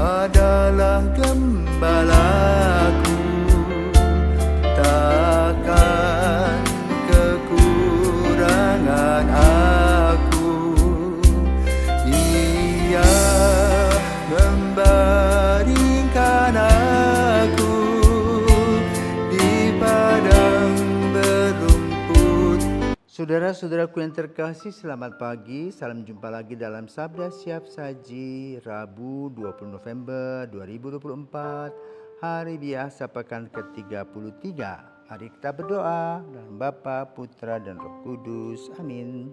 adalah gembalaku, takkan kekurangan aku. Ia membaringkan aku di padang berumput. Saudara-saudaraku yang terkasih, selamat pagi. Salam jumpa lagi dalam Sabda Siap Saji Rabu 20 November 2024, hari biasa pekan ke-33. Mari kita berdoa dalam Bapa, Putra dan Roh Kudus. Amin.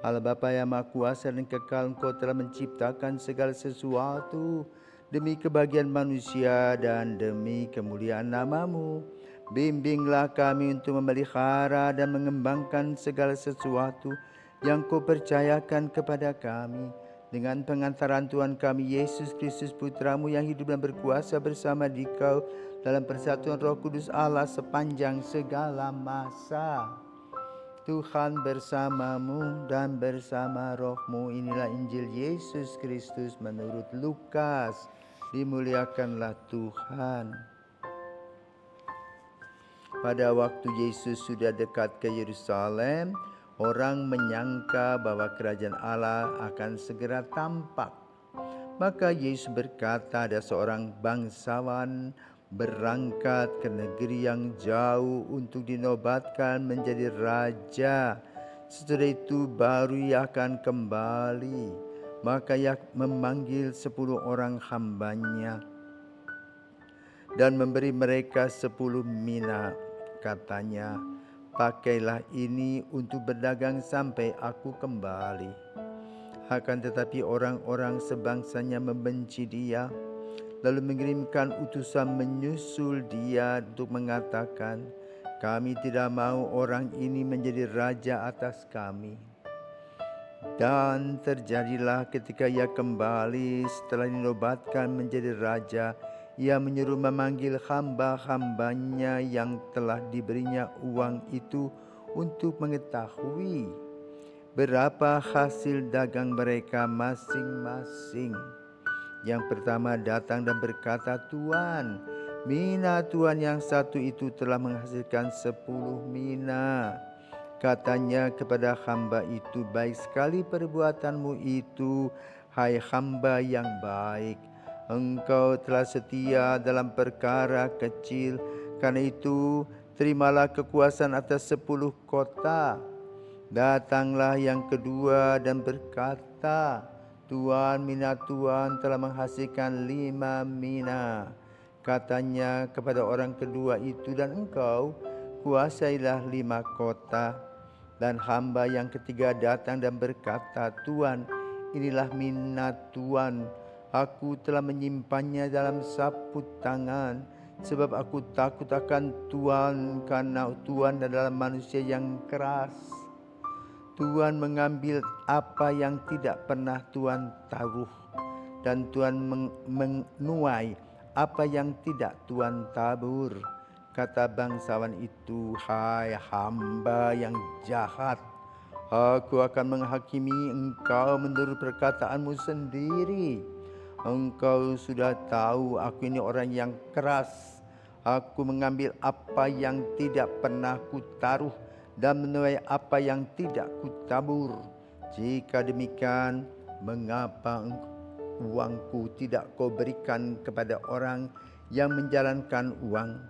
Allah Bapa yang Maha Kuasa dan Kekal, Engkau telah menciptakan segala sesuatu demi kebahagiaan manusia dan demi kemuliaan nama-Mu. Bimbinglah kami untuk memelihara dan mengembangkan segala sesuatu yang Kau percayakan kepada kami. Dengan pengantaran Tuhan kami Yesus Kristus Putra-Mu yang hidup dan berkuasa bersama Dikau dalam persatuan Roh Kudus Allah sepanjang segala masa. Tuhan bersamamu dan bersama rohmu. Inilah Injil Yesus Kristus menurut Lukas. Dimuliakanlah Tuhan. Pada waktu Yesus sudah dekat ke Yerusalem, orang menyangka bahwa kerajaan Allah akan segera tampak. Maka Yesus berkata, ada seorang bangsawan berangkat ke negeri yang jauh untuk dinobatkan menjadi raja. Setelah itu baru ia akan kembali. Maka ia memanggil 10 orang hambanya dan memberi mereka 10 mina. Katanya, pakailah ini untuk berdagang sampai aku kembali. Akan tetapi orang-orang sebangsanya membenci dia, lalu mengirimkan utusan menyusul dia untuk mengatakan, kami tidak mau orang ini menjadi raja atas kami. Dan terjadilah ketika ia kembali setelah dinobatkan menjadi raja, ia menyuruh memanggil hamba-hambanya yang telah diberinya uang itu untuk mengetahui berapa hasil dagang mereka masing-masing. Yang pertama datang dan berkata, Tuan, mina Tuan yang satu itu telah menghasilkan 10 mina. Katanya kepada hamba itu, baik sekali perbuatanmu itu, hai hamba yang baik. Engkau telah setia dalam perkara kecil, karena itu terimalah kekuasaan atas 10 kota. Datanglah yang kedua dan berkata, Tuan, mina Tuan telah menghasilkan 5 mina. Katanya kepada orang kedua itu, dan engkau kuasailah 5 kota. Dan hamba yang ketiga datang dan berkata, Tuan, inilah mina Tuan. Aku telah menyimpannya dalam saput tangan, sebab aku takut akan Tuan, karena Tuan adalah manusia yang keras. Tuan mengambil apa yang tidak pernah Tuan taruh, dan Tuan menuai apa yang tidak Tuan tabur. Kata bangsawan itu, hai hamba yang jahat, aku akan menghakimi engkau menurut perkataanmu sendiri. Engkau sudah tahu aku ini orang yang keras. Aku mengambil apa yang tidak pernah kutaruh dan menuai apa yang tidak kutabur. Jika demikian, mengapa uangku tidak kau berikan kepada orang yang menjalankan uang?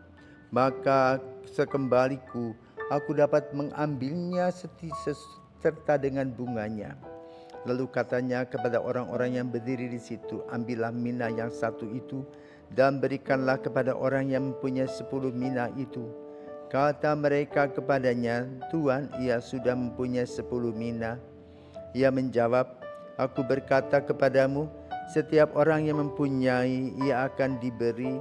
Maka sekembaliku aku dapat mengambilnya serta dengan bunganya. Lalu katanya kepada orang-orang yang berdiri di situ, ambillah mina yang satu itu dan berikanlah kepada orang yang mempunyai 10 mina itu. Kata mereka kepadanya, Tuan, ia sudah mempunyai 10 mina. Ia menjawab, aku berkata kepadamu, setiap orang yang mempunyai, ia akan diberi.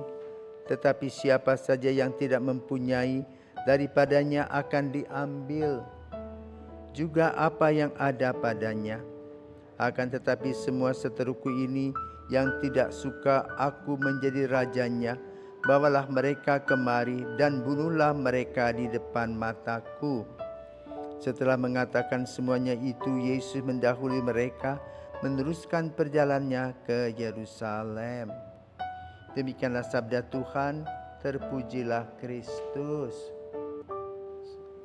Tetapi siapa saja yang tidak mempunyai, daripadanya akan diambil juga apa yang ada padanya. Akan tetapi semua seteruku ini yang tidak suka aku menjadi rajanya, bawalah mereka kemari dan bunuhlah mereka di depan mataku. Setelah mengatakan semuanya itu, Yesus mendahului mereka meneruskan perjalanannya ke Yerusalem. Demikianlah sabda Tuhan, terpujilah Kristus.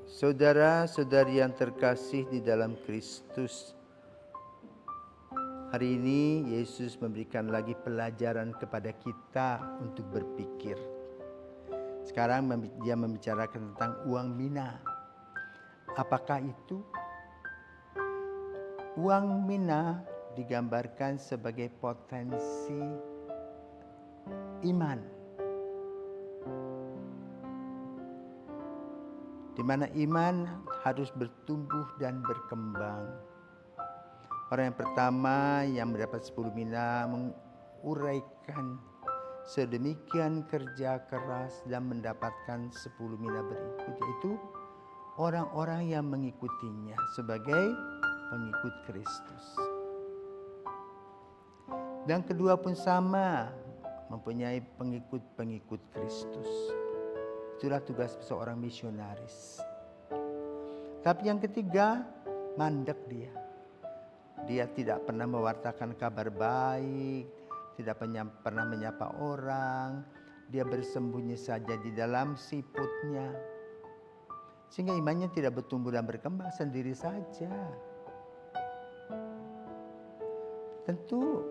Saudara-saudari yang terkasih di dalam Kristus, hari ini Yesus memberikan lagi pelajaran kepada kita untuk berpikir. Sekarang dia membicarakan tentang uang mina. Apakah itu? Uang mina digambarkan sebagai potensi iman, di mana iman harus bertumbuh dan berkembang. Orang yang pertama yang mendapat 10 mina menguraikan sedemikian kerja keras dan mendapatkan 10 mina berikut, yaitu orang-orang yang mengikutinya sebagai pengikut Kristus. Dan kedua pun sama, mempunyai pengikut-pengikut Kristus. Itulah tugas seorang misionaris. Tapi yang ketiga, mandek dia. Dia tidak pernah mewartakan kabar baik, tidak pernah menyapa orang. Dia bersembunyi saja di dalam siputnya. Sehingga imannya tidak bertumbuh dan berkembang, sendiri saja. Tentu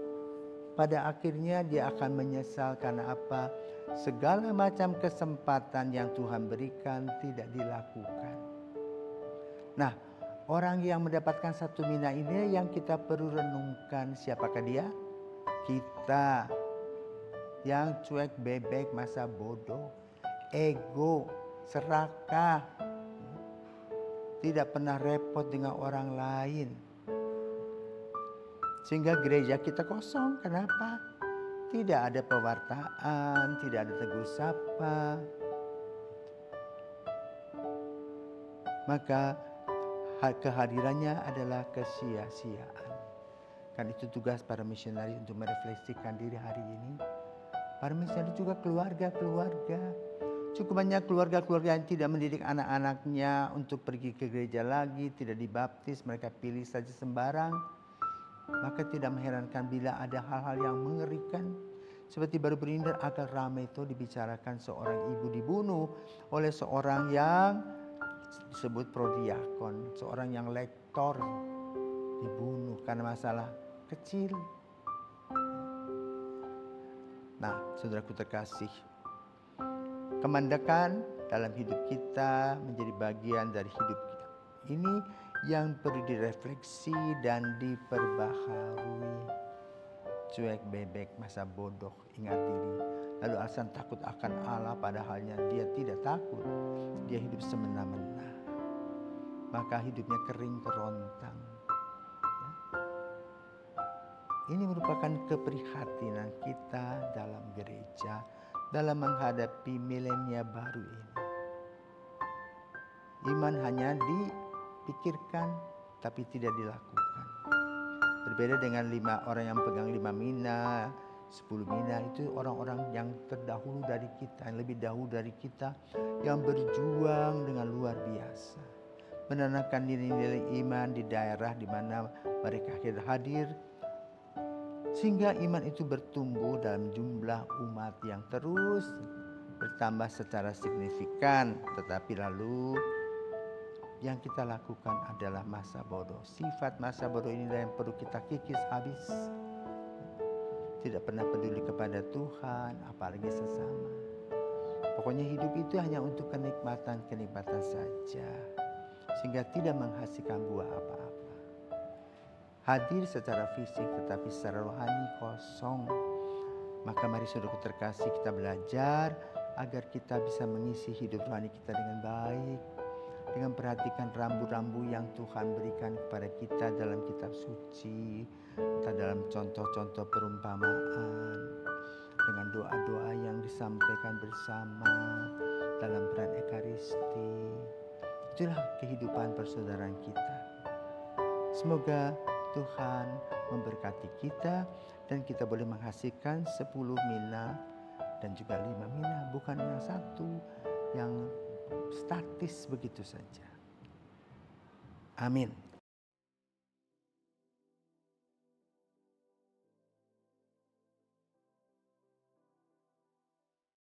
pada akhirnya dia akan menyesal karena apa? Segala macam kesempatan yang Tuhan berikan tidak dilakukan. Nah, orang yang mendapatkan 1 mina ini yang kita perlu renungkan, siapakah dia? Kita yang cuek bebek, masa bodoh, ego, serakah, tidak pernah repot dengan orang lain. Sehingga gereja kita kosong. Kenapa? Tidak ada pewartaan, tidak ada tegur sapa. Maka kehadirannya adalah kesia-siaan. Kan itu tugas para misionaris untuk merefleksikan diri hari ini. Para misionaris juga keluarga-keluarga. Cukup banyak keluarga-keluarga yang tidak mendidik anak-anaknya untuk pergi ke gereja lagi, tidak dibaptis, mereka pilih saja sembarang. Maka tidak mengherankan bila ada hal-hal yang mengerikan. Seperti baru-baru ini agak ramai itu dibicarakan seorang ibu dibunuh oleh seorang yang disebut prodiakon. Seorang yang lektor dibunuh karena masalah kecil. Nah, saudaraku terkasih, kemandekan dalam hidup kita menjadi bagian dari hidup kita. Ini yang perlu direfleksi dan diperbaharui. Cuek bebek, masa bodoh, ingat diri. Lalu alasan takut akan Allah padahalnya dia tidak takut. Dia hidup semena-mena. Maka hidupnya kering kerontang. Ini merupakan keprihatinan kita dalam gereja dalam menghadapi milenia baru ini. Iman hanya dipikirkan tapi tidak dilakukan. Berbeda dengan 5 orang yang pegang 5 mina, 10 mina, itu orang-orang yang terdahulu dari kita, yang lebih dahulu dari kita, yang berjuang dengan luar biasa. Menanamkan nilai-nilai iman di daerah di mana mereka hadir, sehingga iman itu bertumbuh dalam jumlah umat yang terus bertambah secara signifikan. Tetapi lalu yang kita lakukan adalah masa bodoh. Sifat masa bodoh inilah yang perlu kita kikis habis. Tidak pernah peduli kepada Tuhan, apalagi sesama. Pokoknya hidup itu hanya untuk kenikmatan-kenikmatan saja. Sehingga tidak menghasilkan buah apa-apa. Hadir secara fisik tetapi secara rohani kosong. Maka mari saudaraku terkasih, kita belajar agar kita bisa mengisi hidup rohani kita dengan baik. Dengan perhatikan rambu-rambu yang Tuhan berikan kepada kita dalam kitab suci, entah dalam contoh-contoh perumpamaan, dengan doa-doa yang disampaikan bersama dalam peran Ekaristi. Itulah kehidupan persaudaraan kita. Semoga Tuhan memberkati kita dan kita boleh menghasilkan 10 mina dan juga 5 mina, bukan yang satu yang statis begitu saja. Amin.